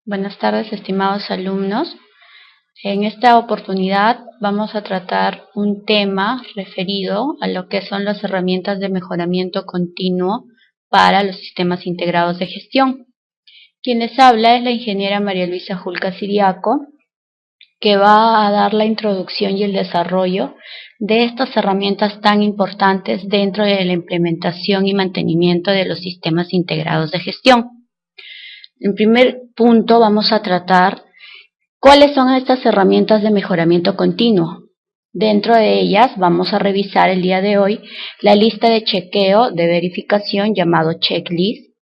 Buenas tardes, estimados alumnos. En esta oportunidad vamos a tratar un tema referido a lo que son las herramientas de mejoramiento continuo para los sistemas integrados de gestión. Quien les habla es la ingeniera María Luisa Julca Siriaco, que va a dar la introducción y el desarrollo de estas herramientas tan importantes dentro de la implementación y mantenimiento de los sistemas integrados de gestión. En primer punto vamos a tratar cuáles son estas herramientas de mejoramiento continuo. Dentro de ellas vamos a revisar el día de hoy la lista de chequeo de verificación llamado checklist,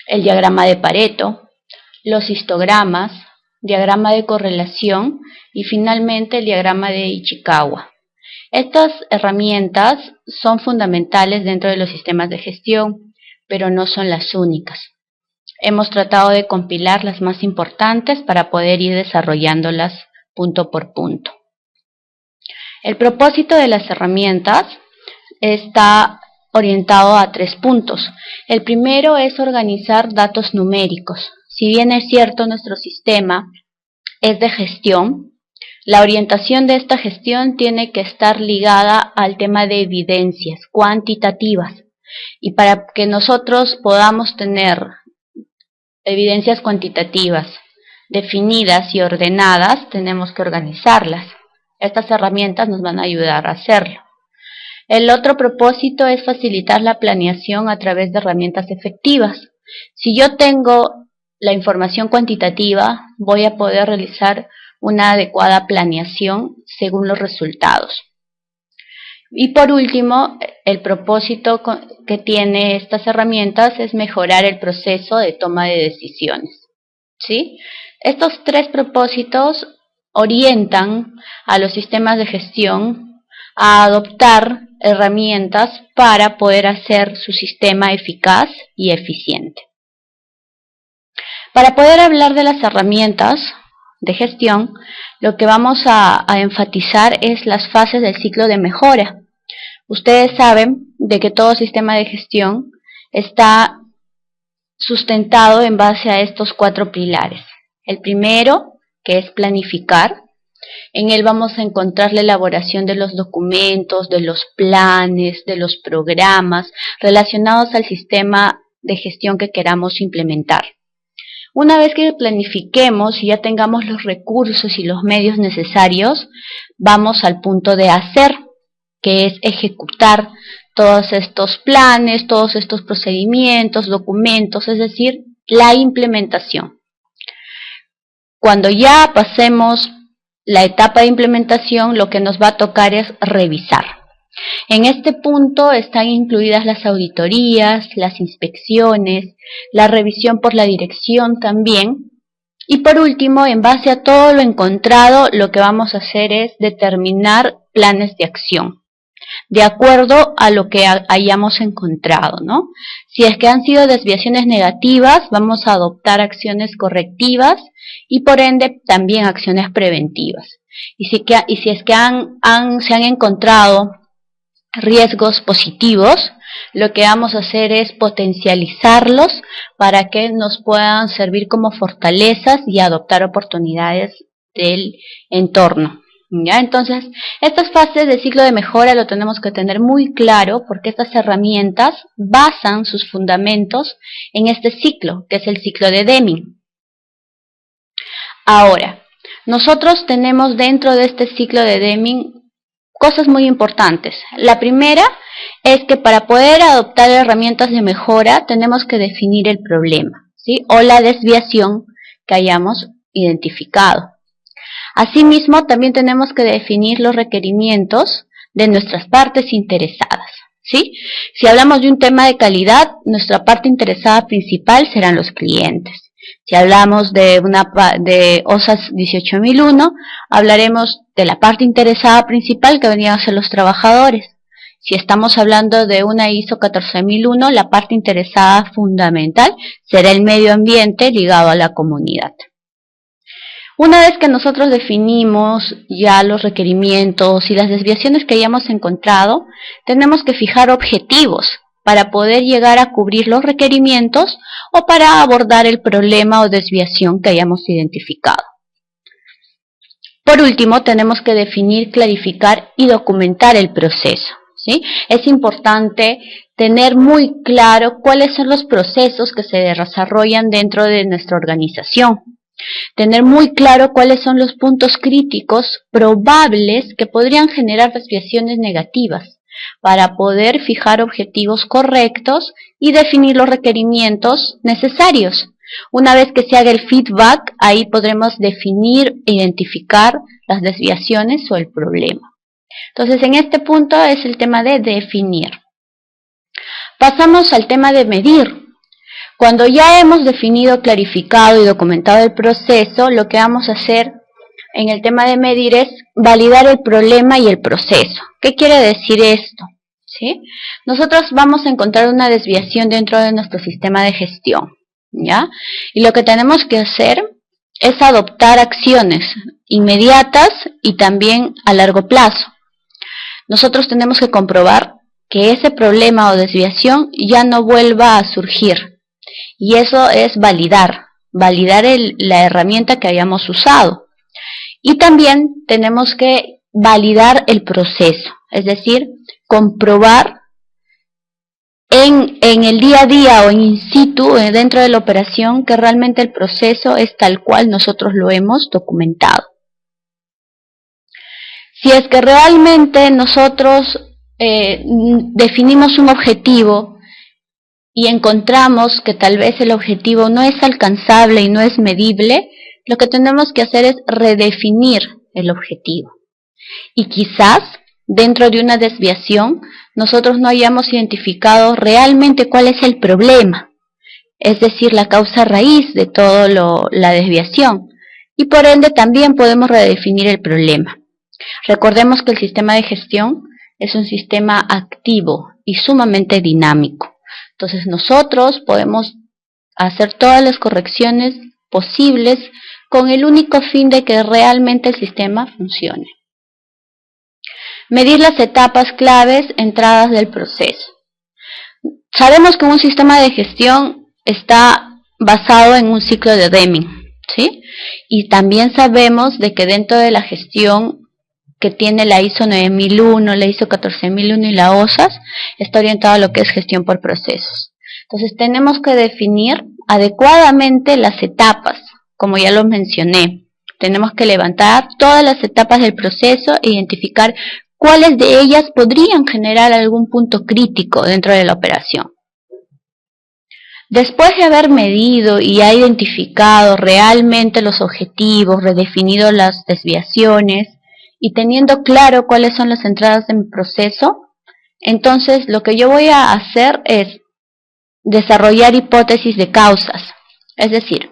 el diagrama de Pareto, los histogramas, diagrama de correlación y finalmente el diagrama de Ichikawa. Estas herramientas son fundamentales dentro de los sistemas de gestión, pero no son las únicas. Hemos tratado de compilar las más importantes para poder ir desarrollándolas punto por punto. El propósito de las herramientas está orientado a 3 puntos. El primero es organizar datos numéricos. Si bien es cierto, nuestro sistema es de gestión, la orientación de esta gestión tiene que estar ligada al tema de evidencias cuantitativas. Y para que nosotros podamos tener evidencias cuantitativas definidas y ordenadas, tenemos que organizarlas. Estas herramientas nos van a ayudar a hacerlo. El otro propósito es facilitar la planeación a través de herramientas efectivas. Si yo tengo la información cuantitativa, voy a poder realizar una adecuada planeación según los resultados. Y por último, el propósito que tiene estas herramientas es mejorar el proceso de toma de decisiones, ¿sí? Estos 3 propósitos orientan a los sistemas de gestión a adoptar herramientas para poder hacer su sistema eficaz y eficiente. Para poder hablar de las herramientas de gestión, lo que vamos a enfatizar es las fases del ciclo de mejora. Ustedes saben de que todo sistema de gestión está sustentado en base a estos 4 pilares. El primero, que es planificar. En él vamos a encontrar la elaboración de los documentos, de los planes, de los programas relacionados al sistema de gestión que queramos implementar. Una vez que planifiquemos y ya tengamos los recursos y los medios necesarios, vamos al punto de hacer, que es ejecutar todos estos planes, todos estos procedimientos, documentos, es decir, la implementación. Cuando ya pasemos la etapa de implementación, lo que nos va a tocar es revisar. En este punto están incluidas las auditorías, las inspecciones, la revisión por la dirección también. Y por último, en base a todo lo encontrado, lo que vamos a hacer es determinar planes de acción, de acuerdo a lo que hayamos encontrado, ¿no? Si es que han sido desviaciones negativas, vamos a adoptar acciones correctivas y por ende también acciones preventivas. Y si es que se han encontrado riesgos positivos, lo que vamos a hacer es potencializarlos para que nos puedan servir como fortalezas y adoptar oportunidades del entorno. ¿Ya? Entonces, estas fases del ciclo de mejora lo tenemos que tener muy claro porque estas herramientas basan sus fundamentos en este ciclo, que es el ciclo de Deming. Ahora, nosotros tenemos dentro de este ciclo de Deming cosas muy importantes. La primera es que para poder adoptar herramientas de mejora tenemos que definir el problema, ¿sí? O la desviación que hayamos identificado. Asimismo, también tenemos que definir los requerimientos de nuestras partes interesadas, ¿sí? Si hablamos de un tema de calidad, nuestra parte interesada principal serán los clientes. Si hablamos de OSAS 18001, hablaremos de la parte interesada principal que venían a ser los trabajadores. Si estamos hablando de una ISO 14001, la parte interesada fundamental será el medio ambiente ligado a la comunidad. Una vez que nosotros definimos ya los requerimientos y las desviaciones que hayamos encontrado, tenemos que fijar objetivos para poder llegar a cubrir los requerimientos o para abordar el problema o desviación que hayamos identificado. Por último, tenemos que definir, clarificar y documentar el proceso, ¿sí? Es importante tener muy claro cuáles son los procesos que se desarrollan dentro de nuestra organización. Tener muy claro cuáles son los puntos críticos probables que podrían generar desviaciones negativas para poder fijar objetivos correctos y definir los requerimientos necesarios. Una vez que se haga el feedback, ahí podremos definir e identificar las desviaciones o el problema. Entonces, en este punto es el tema de definir. Pasamos al tema de medir. Cuando ya hemos definido, clarificado y documentado el proceso, lo que vamos a hacer en el tema de medir es validar el problema y el proceso. ¿Qué quiere decir esto? ¿Sí? Nosotros vamos a encontrar una desviación dentro de nuestro sistema de gestión, ¿ya? Y lo que tenemos que hacer es adoptar acciones inmediatas y también a largo plazo. Nosotros tenemos que comprobar que ese problema o desviación ya no vuelva a surgir. Y eso es validar la herramienta que hayamos usado. Y también tenemos que validar el proceso, es decir, comprobar en el día a día o in situ, dentro de la operación, que realmente el proceso es tal cual nosotros lo hemos documentado. Si es que realmente nosotros definimos un objetivo y encontramos que tal vez el objetivo no es alcanzable y no es medible, lo que tenemos que hacer es redefinir el objetivo. Y quizás dentro de una desviación nosotros no hayamos identificado realmente cuál es el problema, es decir, la causa raíz de toda la desviación, y por ende también podemos redefinir el problema. Recordemos que el sistema de gestión es un sistema activo y sumamente dinámico. Entonces nosotros podemos hacer todas las correcciones posibles con el único fin de que realmente el sistema funcione. Medir las etapas claves, entradas del proceso. Sabemos que un sistema de gestión está basado en un ciclo de Deming, ¿sí? Y también sabemos de que dentro de la gestión que tiene la ISO 9001, la ISO 14001 y la OSAS, está orientado a lo que es gestión por procesos. Entonces tenemos que definir adecuadamente las etapas, como ya lo mencioné. Tenemos que levantar todas las etapas del proceso e identificar cuáles de ellas podrían generar algún punto crítico dentro de la operación. Después de haber medido y ha identificado realmente los objetivos, redefinido las desviaciones, y teniendo claro cuáles son las entradas de mi proceso, entonces lo que yo voy a hacer es desarrollar hipótesis de causas. Es decir,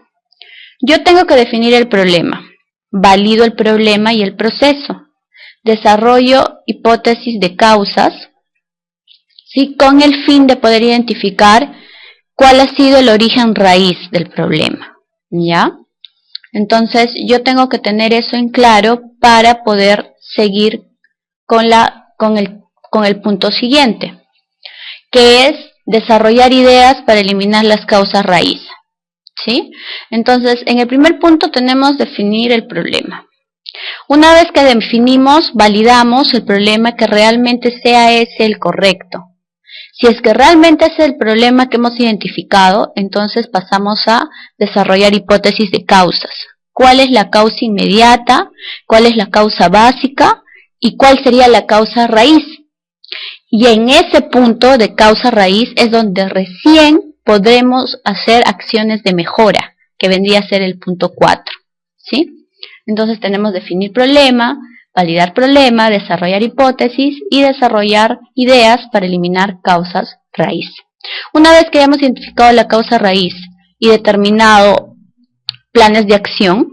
yo tengo que definir el problema, valido el problema y el proceso, desarrollo hipótesis de causas, ¿sí? Con el fin de poder identificar cuál ha sido el origen raíz del problema, ¿ya? Entonces yo tengo que tener eso en claro para poder seguir con el punto siguiente, que es desarrollar ideas para eliminar las causas raíz, ¿sí? Entonces en el primer punto tenemos definir el problema. Una vez que definimos, validamos el problema, que realmente sea ese el correcto. Si es que realmente es el problema que hemos identificado, entonces pasamos a desarrollar hipótesis de causas. ¿Cuál es la causa inmediata? ¿Cuál es la causa básica? ¿Y cuál sería la causa raíz? Y en ese punto de causa raíz es donde recién podremos hacer acciones de mejora, que vendría a ser el punto 4, ¿sí? Entonces tenemos definir problema, validar problema, desarrollar hipótesis y desarrollar ideas para eliminar causas raíz. Una vez que hayamos identificado la causa raíz y determinado planes de acción,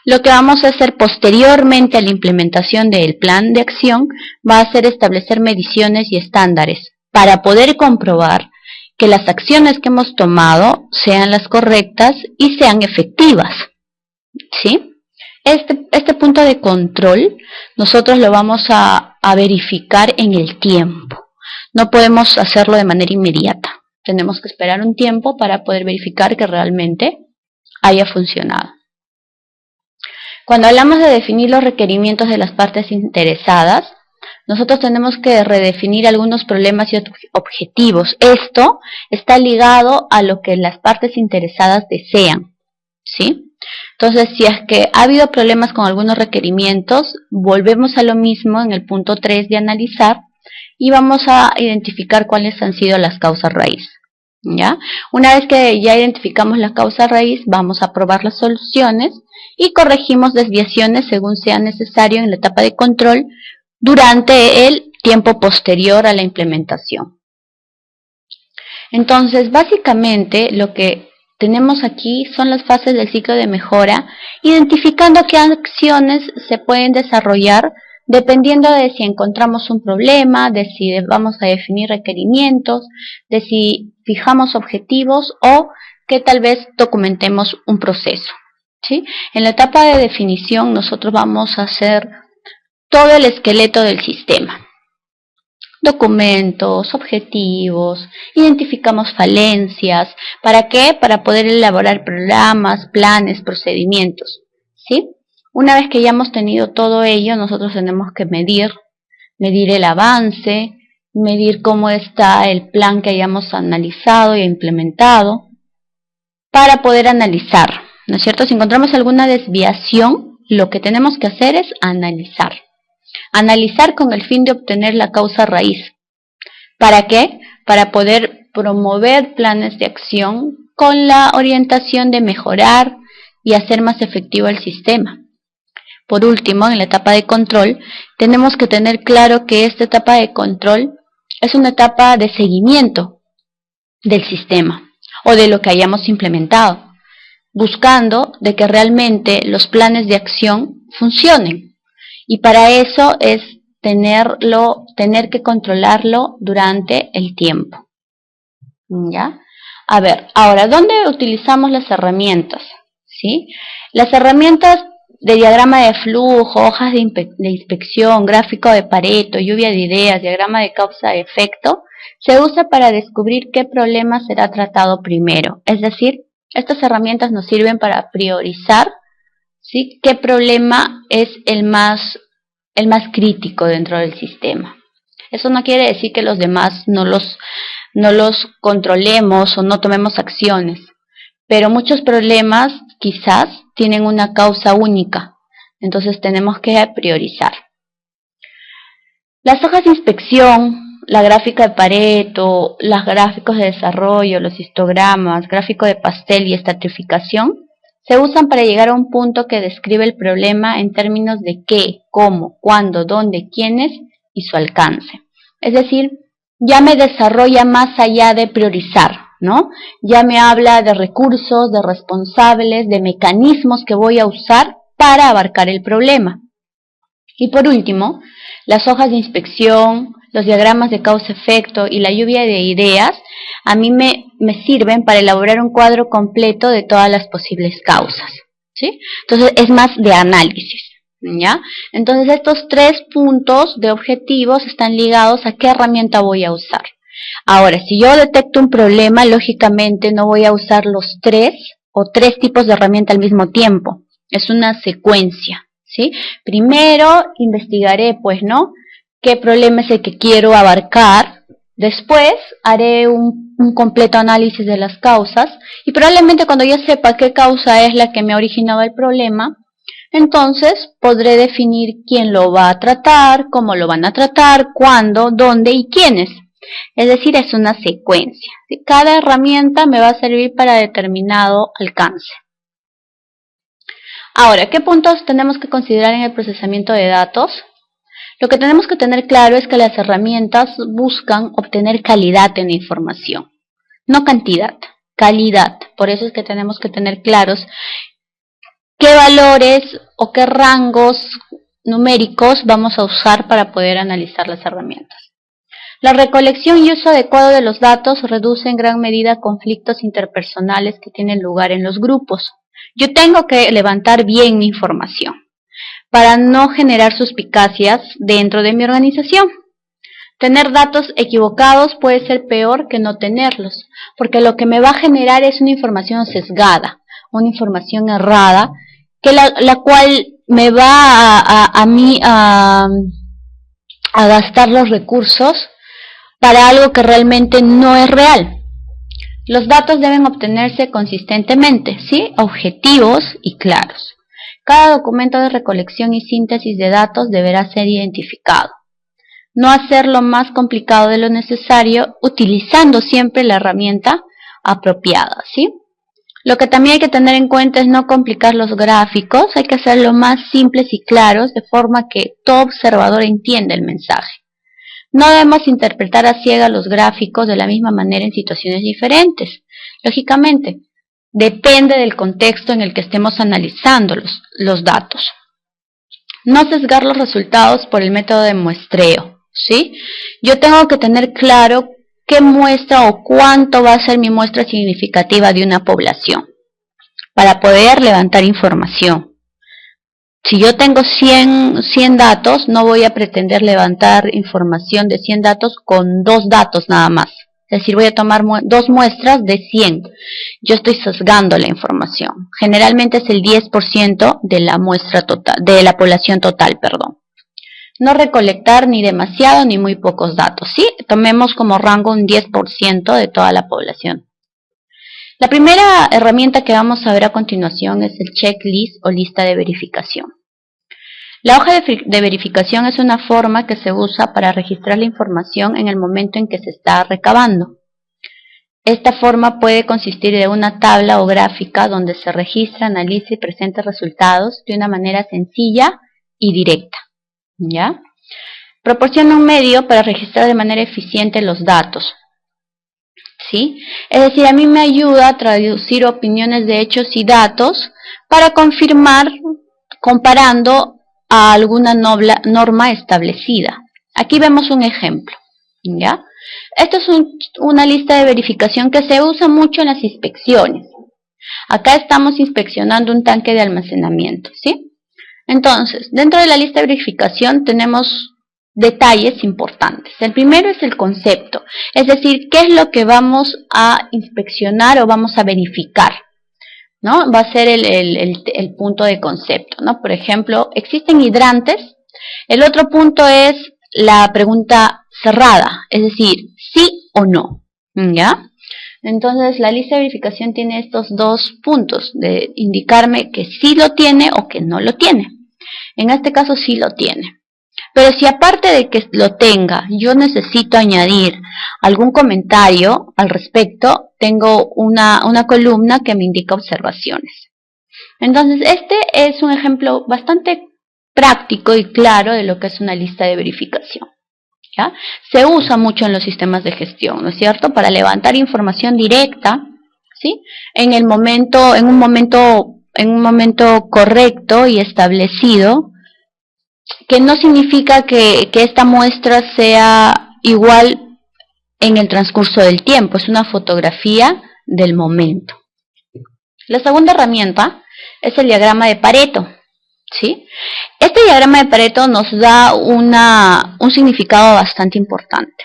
lo que vamos a hacer posteriormente a la implementación del plan de acción va a ser establecer mediciones y estándares para poder comprobar que las acciones que hemos tomado sean las correctas y sean efectivas, ¿sí? Este punto de control nosotros lo vamos a verificar en el tiempo. No podemos hacerlo de manera inmediata. Tenemos que esperar un tiempo para poder verificar que realmente haya funcionado. Cuando hablamos de definir los requerimientos de las partes interesadas, nosotros tenemos que redefinir algunos problemas y objetivos. Esto está ligado a lo que las partes interesadas desean, ¿sí? Entonces, si es que ha habido problemas con algunos requerimientos, volvemos a lo mismo en el punto 3 de analizar y vamos a identificar cuáles han sido las causas raíz, ¿ya? Una vez que ya identificamos la causa raíz, vamos a probar las soluciones y corregimos desviaciones según sea necesario en la etapa de control durante el tiempo posterior a la implementación. Entonces, básicamente lo que tenemos aquí son las fases del ciclo de mejora, identificando qué acciones se pueden desarrollar dependiendo de si encontramos un problema, de si vamos a definir requerimientos, de si fijamos objetivos o que tal vez documentemos un proceso, ¿sí? En la etapa de definición nosotros vamos a hacer todo el esqueleto del sistema. Documentos, objetivos, identificamos falencias. ¿Para qué? Para poder elaborar programas, planes, procedimientos, ¿sí? Una vez que ya hemos tenido todo ello, nosotros tenemos que medir el avance, medir cómo está el plan que hayamos analizado e implementado, para poder analizar, ¿no es cierto? Si encontramos alguna desviación, lo que tenemos que hacer es analizar. Analizar con el fin de obtener la causa raíz. ¿Para qué? Para poder promover planes de acción con la orientación de mejorar y hacer más efectivo el sistema. Por último, en la etapa de control, tenemos que tener claro que esta etapa de control es una etapa de seguimiento del sistema o de lo que hayamos implementado, buscando de que realmente los planes de acción funcionen. Y para eso es tener que controlarlo durante el tiempo, ¿ya? A ver, ahora, ¿dónde utilizamos las herramientas? ¿Sí? Las herramientas de diagrama de flujo, hojas de inspección, gráfico de Pareto, lluvia de ideas, diagrama de causa-efecto, se usa para descubrir qué problema será tratado primero. Es decir, estas herramientas nos sirven para priorizar, ¿sí?, qué problema es el más crítico dentro del sistema. Eso no quiere decir que los demás no los controlemos o no tomemos acciones, pero muchos problemas quizás tienen una causa única, entonces tenemos que priorizar. Las hojas de inspección, la gráfica de Pareto, los gráficos de desarrollo, los histogramas, gráfico de pastel y estratificación se usan para llegar a un punto que describe el problema en términos de qué, cómo, cuándo, dónde, quiénes y su alcance. Es decir, ya me desarrolla más allá de priorizar, ¿no? Ya me habla de recursos, de responsables, de mecanismos que voy a usar para abarcar el problema. Y por último, las hojas de inspección, los diagramas de causa-efecto y la lluvia de ideas a mí me sirven para elaborar un cuadro completo de todas las posibles causas, ¿sí? Entonces es más de análisis, ¿ya? Entonces estos 3 puntos de objetivos están ligados a qué herramienta voy a usar. Ahora, si yo detecto un problema, lógicamente no voy a usar los 3 tipos de herramienta al mismo tiempo. Es una secuencia, ¿sí? Primero investigaré, pues, ¿no?, qué problema es el que quiero abarcar. Después haré un completo análisis de las causas y probablemente cuando ya sepa qué causa es la que me ha originado el problema, entonces podré definir quién lo va a tratar, cómo lo van a tratar, cuándo, dónde y quiénes. Es decir, es una secuencia. Cada herramienta me va a servir para determinado alcance. Ahora, ¿qué puntos tenemos que considerar en el procesamiento de datos? Lo que tenemos que tener claro es que las herramientas buscan obtener calidad en la información, no cantidad, calidad. Por eso es que tenemos que tener claros qué valores o qué rangos numéricos vamos a usar para poder analizar las herramientas. La recolección y uso adecuado de los datos reduce en gran medida conflictos interpersonales que tienen lugar en los grupos. Yo tengo que levantar bien mi información para no generar suspicacias dentro de mi organización. Tener datos equivocados puede ser peor que no tenerlos, porque lo que me va a generar es una información sesgada, una información errada, que la cual me va a mí a gastar los recursos para algo que realmente no es real. Los datos deben obtenerse consistentemente, ¿sí? Objetivos y claros. Cada documento de recolección y síntesis de datos deberá ser identificado. No hacerlo más complicado de lo necesario, utilizando siempre la herramienta apropiada, ¿sí? Lo que también hay que tener en cuenta es no complicar los gráficos, hay que hacerlo más simples y claros, de forma que todo observador entienda el mensaje. No debemos interpretar a ciegas los gráficos de la misma manera en situaciones diferentes. Lógicamente, depende del contexto en el que estemos analizando los datos. No sesgar los resultados por el método de muestreo, ¿sí? Yo tengo que tener claro qué muestra o cuánto va a ser mi muestra significativa de una población para poder levantar información. Si yo tengo 100 datos, no voy a pretender levantar información de 100 datos con 2 datos nada más. Es decir, voy a tomar 2 muestras de 100. Yo estoy sesgando la información. Generalmente es el 10% de la muestra total, de la población total, perdón. No recolectar ni demasiado ni muy pocos datos, ¿sí? Tomemos como rango un 10% de toda la población. La primera herramienta que vamos a ver a continuación es el checklist o lista de verificación. La hoja de verificación es una forma que se usa para registrar la información en el momento en que se está recabando. Esta forma puede consistir de una tabla o gráfica donde se registra, analiza y presenta resultados de una manera sencilla y directa, ¿ya? Proporciona un medio para registrar de manera eficiente los datos, ¿sí? Es decir, a mí me ayuda a traducir opiniones de hechos y datos para confirmar comparando a alguna norma establecida. Aquí vemos un ejemplo, ¿ya? Esto es una lista de verificación que se usa mucho en las inspecciones. Acá estamos inspeccionando un tanque de almacenamiento, ¿sí? Entonces, dentro de la lista de verificación tenemos detalles importantes. El primero es el concepto, es decir, qué es lo que vamos a inspeccionar o vamos a verificar, ¿no? Va a ser el punto de concepto, ¿no? Por ejemplo, ¿existen hidrantes? El otro punto es la pregunta cerrada, es decir, sí o no, ¿ya? Entonces, la lista de verificación tiene estos 2 puntos, de indicarme que sí lo tiene o que no lo tiene. En este caso sí lo tiene. Pero si aparte de que lo tenga, yo necesito añadir algún comentario al respecto, tengo una columna que me indica observaciones. Entonces, este es un ejemplo bastante práctico y claro de lo que es una lista de verificación, ¿ya? Se usa mucho en los sistemas de gestión, ¿no es cierto? Para levantar información directa, ¿sí? En un momento correcto y establecido, que no significa que esta muestra sea igual en el transcurso del tiempo, es una fotografía del momento. La segunda herramienta es el diagrama de Pareto, ¿sí? Este diagrama de Pareto nos da un significado bastante importante.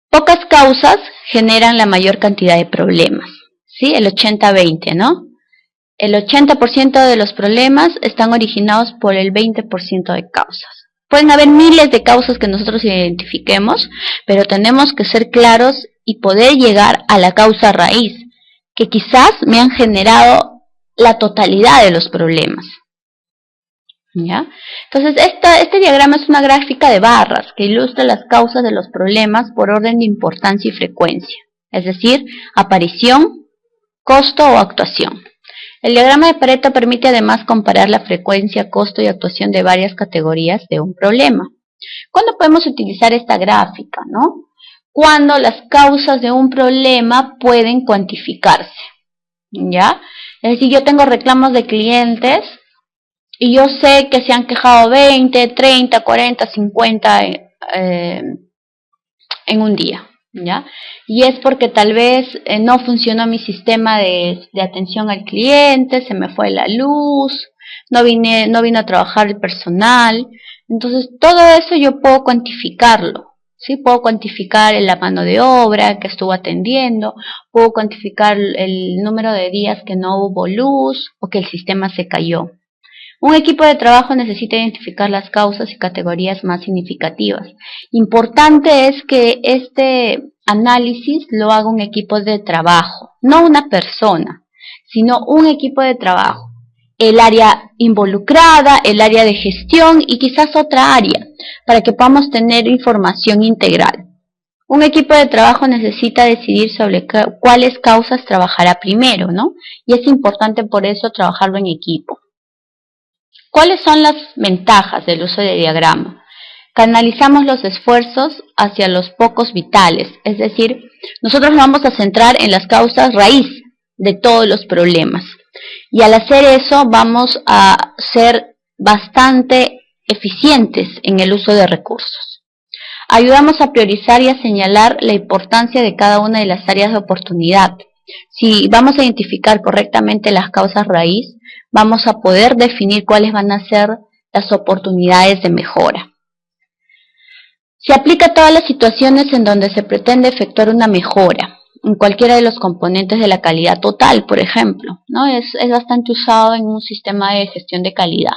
Pocas causas generan la mayor cantidad de problemas, ¿sí? El 80-20, ¿no? El 80% de los problemas están originados por el 20% de causas. Pueden haber miles de causas que nosotros identifiquemos, pero tenemos que ser claros y poder llegar a la causa raíz, que quizás me han generado la totalidad de los problemas, ¿ya? Entonces, este diagrama es una gráfica de barras que ilustra las causas de los problemas por orden de importancia y frecuencia, es decir, aparición, costo o actuación. El diagrama de Pareto permite además comparar la frecuencia, costo y actuación de varias categorías de un problema. ¿Cuándo podemos utilizar esta gráfica, no? Cuando las causas de un problema pueden cuantificarse, ¿ya? Es decir, yo tengo reclamos de clientes y yo sé que se han quejado 20, 30, 40, 50 en un día, ¿ya? Y es porque tal vez no funcionó mi sistema de atención al cliente, se me fue la luz, no vino a trabajar el personal. Entonces, todo eso yo puedo cuantificarlo. ¿Sí? Puedo cuantificar la mano de obra que estuvo atendiendo, puedo cuantificar el número de días que no hubo luz o que el sistema se cayó. Un equipo de trabajo necesita identificar las causas y categorías más significativas. Importante es que este análisis lo haga un equipo de trabajo, no una persona, sino un equipo de trabajo. El área involucrada, el área de gestión y quizás otra área, para que podamos tener información integral. Un equipo de trabajo necesita decidir sobre cuáles causas trabajará primero, ¿no? Y es importante por eso trabajarlo en equipo. ¿Cuáles son las ventajas del uso de diagrama? Canalizamos los esfuerzos hacia los focos vitales, es decir, nosotros nos vamos a centrar en las causas raíz de todos los problemas. Y al hacer eso vamos a ser bastante eficientes en el uso de recursos. Ayudamos a priorizar y a señalar la importancia de cada una de las áreas de oportunidad. Si vamos a identificar correctamente las causas raíz, vamos a poder definir cuáles van a ser las oportunidades de mejora. Se aplica a todas las situaciones en donde se pretende efectuar una mejora, en cualquiera de los componentes de la calidad total, por ejemplo, ¿no? Es bastante usado en un sistema de gestión de calidad.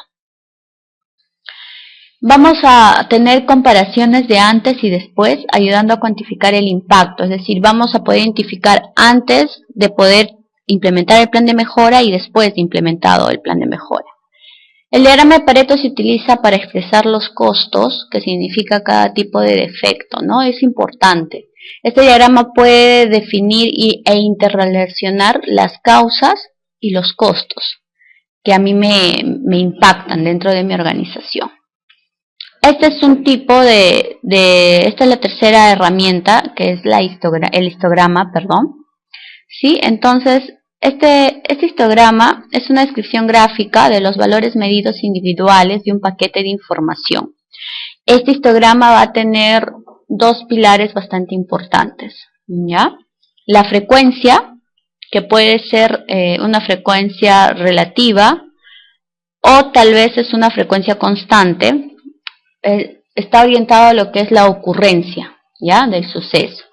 Vamos a tener comparaciones de antes y después, ayudando a cuantificar el impacto, es decir, vamos a poder identificar antes de poder implementar el plan de mejora y después de implementado el plan de mejora. El diagrama de Pareto se utiliza para expresar los costos, que significa cada tipo de defecto, ¿no? Es importante. Este diagrama puede definir e interrelacionar las causas y los costos que a mí me impactan dentro de mi organización. Este es un tipo esta es la tercera herramienta, que es el histograma, perdón. ¿Sí? Entonces, este histograma es una descripción gráfica de los valores medidos individuales de un paquete de información. Este histograma va a tener dos pilares bastante importantes, ¿ya? La frecuencia, que puede ser una frecuencia relativa o tal vez es una frecuencia constante, está orientado a lo que es la ocurrencia, ¿ya? Del suceso.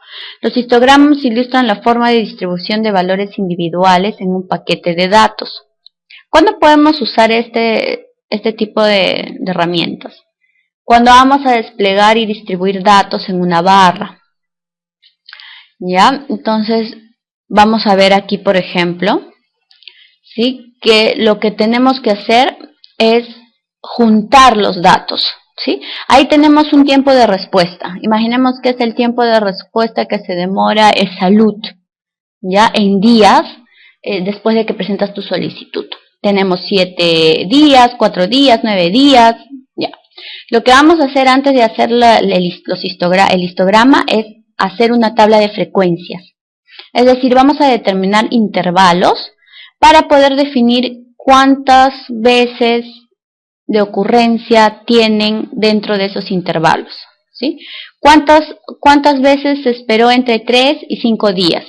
Los histogramas ilustran la forma de distribución de valores individuales en un paquete de datos. ¿Cuándo podemos usar este tipo de herramientas? Cuando vamos a desplegar y distribuir datos en una barra. ¿Ya? Entonces, vamos a ver aquí, por ejemplo, ¿sí? Que lo que tenemos que hacer es juntar los datos. ¿Sí? Ahí tenemos un tiempo de respuesta. Imaginemos que es el tiempo de respuesta que se demora el salud, ¿ya? En días, después de que presentas tu solicitud. Tenemos 7 días, 4 días, 9 días, ya. Lo que vamos a hacer antes de hacer el histograma es hacer una tabla de frecuencias. Es decir, vamos a determinar intervalos para poder definir cuántas veces de ocurrencia tienen dentro de esos intervalos, ¿sí? ¿Cuántas veces se esperó entre 3 y 5 días?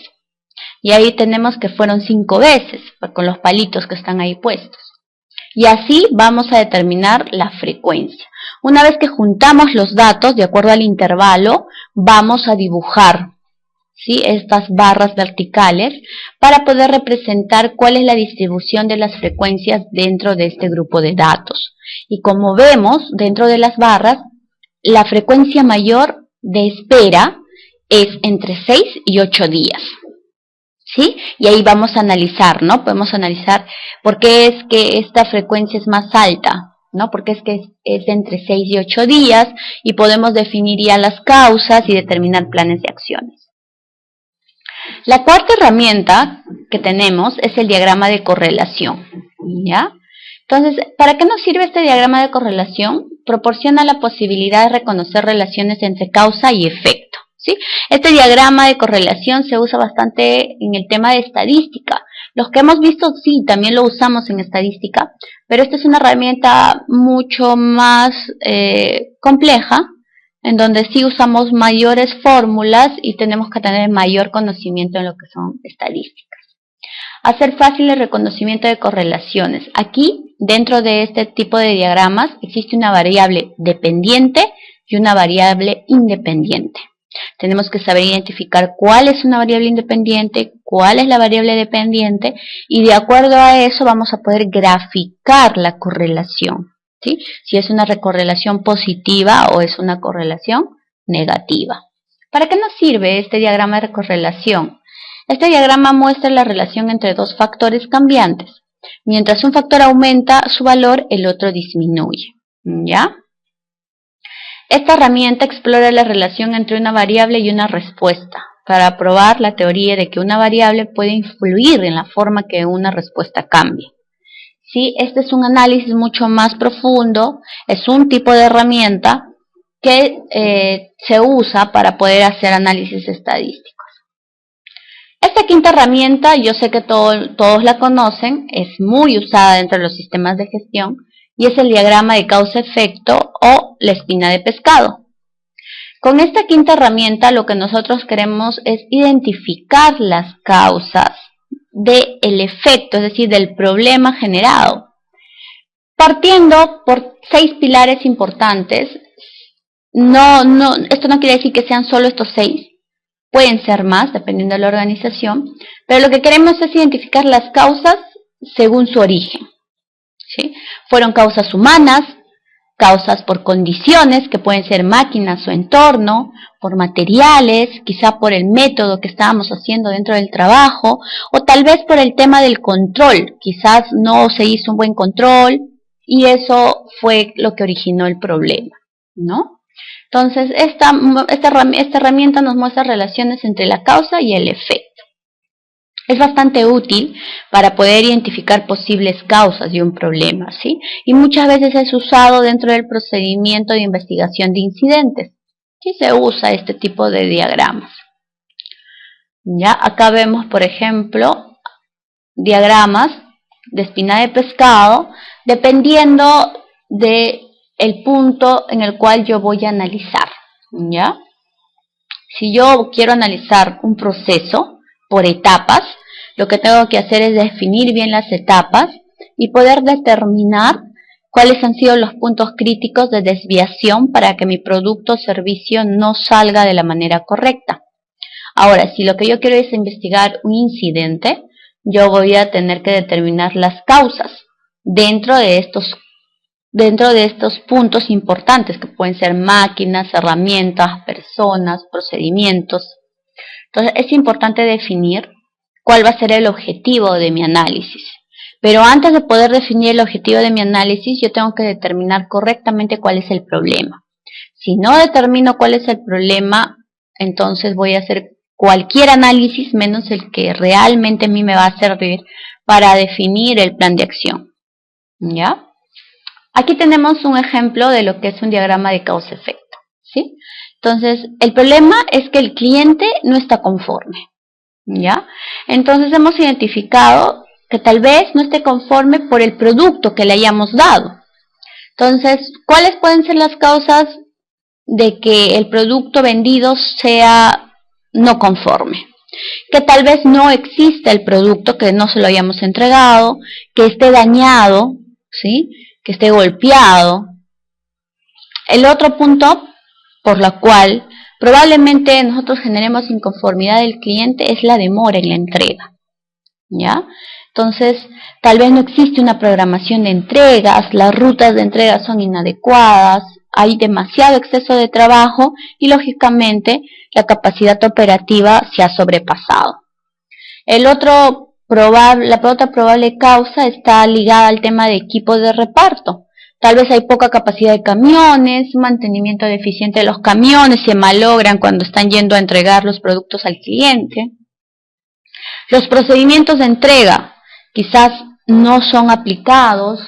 Y ahí tenemos que fueron 5 veces, con los palitos que están ahí puestos. Y así vamos a determinar la frecuencia. Una vez que juntamos los datos, de acuerdo al intervalo, vamos a dibujar, ¿sí? Estas barras verticales para poder representar cuál es la distribución de las frecuencias dentro de este grupo de datos. Y como vemos, dentro de las barras, la frecuencia mayor de espera es entre 6 y 8 días. ¿Sí? Y ahí vamos a analizar, ¿no? Podemos analizar por qué es que esta frecuencia es más alta, ¿no? Porque es que es entre 6 y 8 días y podemos definir ya las causas y determinar planes de acciones. La cuarta herramienta que tenemos es el diagrama de correlación, ¿ya? Entonces, ¿para qué nos sirve este diagrama de correlación? Proporciona la posibilidad de reconocer relaciones entre causa y efecto, ¿sí? Este diagrama de correlación se usa bastante en el tema de estadística. Los que hemos visto, sí, también lo usamos en estadística, pero esta es una herramienta mucho más compleja, en donde sí usamos mayores fórmulas y tenemos que tener mayor conocimiento en lo que son estadísticas. Hacer fácil el reconocimiento de correlaciones. Aquí dentro de este tipo de diagramas existe una variable dependiente y una variable independiente. Tenemos que saber identificar cuál es una variable independiente, cuál es la variable dependiente, y de acuerdo a eso vamos a poder graficar la correlación, ¿sí? Si es una correlación positiva o es una correlación negativa. ¿Para qué nos sirve este diagrama de correlación? Este diagrama muestra la relación entre dos factores cambiantes. Mientras un factor aumenta su valor, el otro disminuye, ¿ya? Esta herramienta explora la relación entre una variable y una respuesta para probar la teoría de que una variable puede influir en la forma que una respuesta cambie. Sí, este es un análisis mucho más profundo, es un tipo de herramienta que se usa para poder hacer análisis estadísticos. Esta quinta herramienta, yo sé que todos la conocen, es muy usada dentro de los sistemas de gestión, y es el diagrama de causa-efecto o la espina de pescado. Con esta quinta herramienta lo que nosotros queremos es identificar las causas del efecto, es decir, del problema generado. Partiendo por 6 pilares importantes, esto no quiere decir que sean solo estos 6, pueden ser más dependiendo de la organización, pero lo que queremos es identificar las causas según su origen. ¿Sí? Fueron causas humanas, causas por condiciones, que pueden ser máquinas o entorno, por materiales, quizá por el método que estábamos haciendo dentro del trabajo, o tal vez por el tema del control, quizás no se hizo un buen control y eso fue lo que originó el problema, ¿no? Entonces, esta herramienta nos muestra relaciones entre la causa y el efecto. Es bastante útil para poder identificar posibles causas de un problema, ¿sí? Y muchas veces es usado dentro del procedimiento de investigación de incidentes. Sí se usa este tipo de diagramas. Ya, acá vemos, por ejemplo, diagramas de espina de pescado, dependiendo del punto en el cual yo voy a analizar, ¿ya? Si yo quiero analizar un proceso por etapas, lo que tengo que hacer es definir bien las etapas y poder determinar cuáles han sido los puntos críticos de desviación para que mi producto o servicio no salga de la manera correcta. Ahora, si lo que yo quiero es investigar un incidente, yo voy a tener que determinar las causas dentro de estos puntos importantes, que pueden ser máquinas, herramientas, personas, procedimientos. Entonces es importante definir cuál va a ser el objetivo de mi análisis. Pero antes de poder definir el objetivo de mi análisis, yo tengo que determinar correctamente cuál es el problema. Si no determino cuál es el problema, entonces voy a hacer cualquier análisis menos el que realmente a mí me va a servir para definir el plan de acción, ¿ya? Aquí tenemos un ejemplo de lo que es un diagrama de causa-efecto, ¿sí? Entonces, el problema es que el cliente no está conforme, ¿ya? Entonces hemos identificado que tal vez no esté conforme por el producto que le hayamos dado. Entonces, ¿cuáles pueden ser las causas de que el producto vendido sea no conforme? Que tal vez no exista el producto, que no se lo hayamos entregado, que esté dañado, ¿sí? Que esté golpeado. El otro punto por la cual probablemente nosotros generemos inconformidad del cliente es la demora en la entrega, ¿ya? Entonces, tal vez no existe una programación de entregas, las rutas de entrega son inadecuadas, hay demasiado exceso de trabajo y lógicamente la capacidad operativa se ha sobrepasado. La otra probable causa está ligada al tema de equipos de reparto. Tal vez hay poca capacidad de camiones, mantenimiento deficiente de los camiones, se malogran cuando están yendo a entregar los productos al cliente. Los procedimientos de entrega quizás no son aplicados,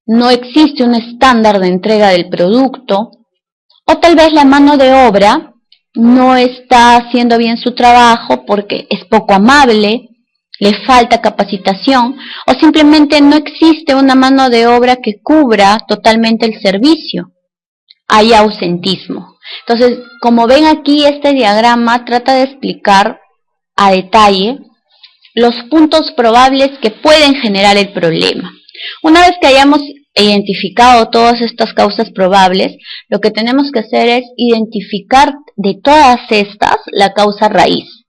no existe un estándar de entrega del producto, o tal vez la mano de obra no está haciendo bien su trabajo porque es poco amable, le falta capacitación, o simplemente no existe una mano de obra que cubra totalmente el servicio. Hay ausentismo. Entonces, como ven aquí, este diagrama trata de explicar a detalle los puntos probables que pueden generar el problema. Una vez que hayamos identificado todas estas causas probables, lo que tenemos que hacer es identificar de todas estas la causa raíz.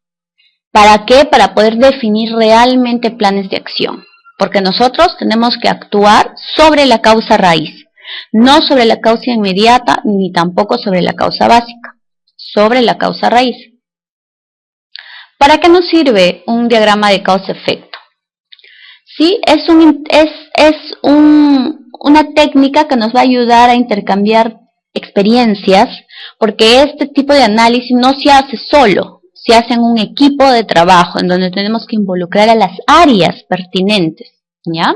¿Para qué? Para poder definir realmente planes de acción. Porque nosotros tenemos que actuar sobre la causa raíz, no sobre la causa inmediata ni tampoco sobre la causa básica, sobre la causa raíz. ¿Para qué nos sirve un diagrama de causa-efecto? Sí, es una técnica que nos va a ayudar a intercambiar experiencias, porque este tipo de análisis no se hace solo, se hace en un equipo de trabajo en donde tenemos que involucrar a las áreas pertinentes, ¿ya?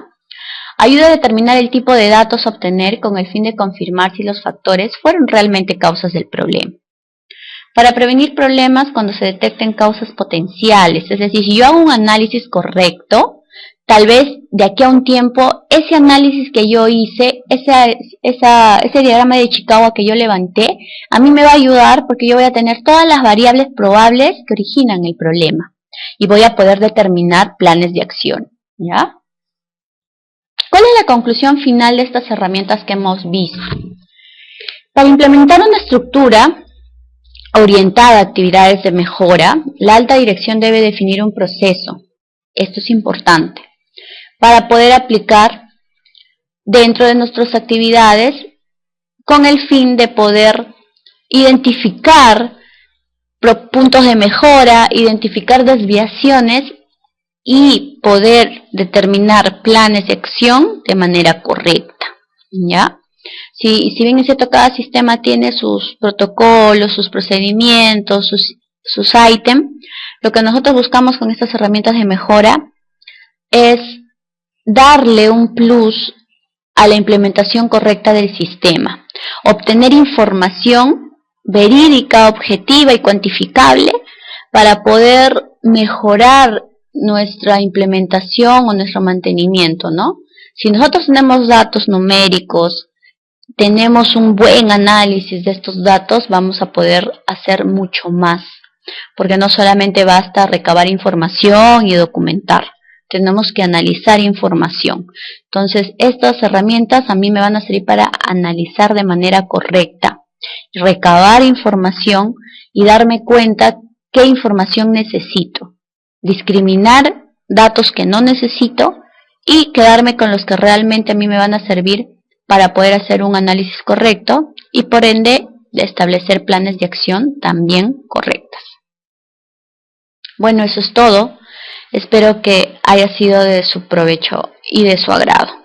Ayuda a determinar el tipo de datos a obtener con el fin de confirmar si los factores fueron realmente causas del problema. Para prevenir problemas cuando se detecten causas potenciales, es decir, si yo hago un análisis correcto, tal vez de aquí a un tiempo ese análisis que yo hice, ese diagrama de Chicago que yo levanté, a mí me va a ayudar porque yo voy a tener todas las variables probables que originan el problema y voy a poder determinar planes de acción, ¿ya? ¿Cuál es la conclusión final de estas herramientas que hemos visto? Para implementar una estructura orientada a actividades de mejora, la alta dirección debe definir un proceso. Esto es importante. Para poder aplicar dentro de nuestras actividades con el fin de poder identificar puntos de mejora, identificar desviaciones y poder determinar planes de acción de manera correcta, ¿ya? Si bien es cierto, cada sistema tiene sus protocolos, sus procedimientos, sus ítems, lo que nosotros buscamos con estas herramientas de mejora es darle un plus a la implementación correcta del sistema, obtener información verídica, objetiva y cuantificable para poder mejorar nuestra implementación o nuestro mantenimiento, ¿no? Si nosotros tenemos datos numéricos, tenemos un buen análisis de estos datos, vamos a poder hacer mucho más, porque no solamente basta recabar información y documentar, tenemos que analizar información. Entonces, estas herramientas a mí me van a servir para analizar de manera correcta, recabar información y darme cuenta qué información necesito, discriminar datos que no necesito y quedarme con los que realmente a mí me van a servir para poder hacer un análisis correcto y por ende establecer planes de acción también correctas. Bueno, eso es todo. Espero que haya sido de su provecho y de su agrado.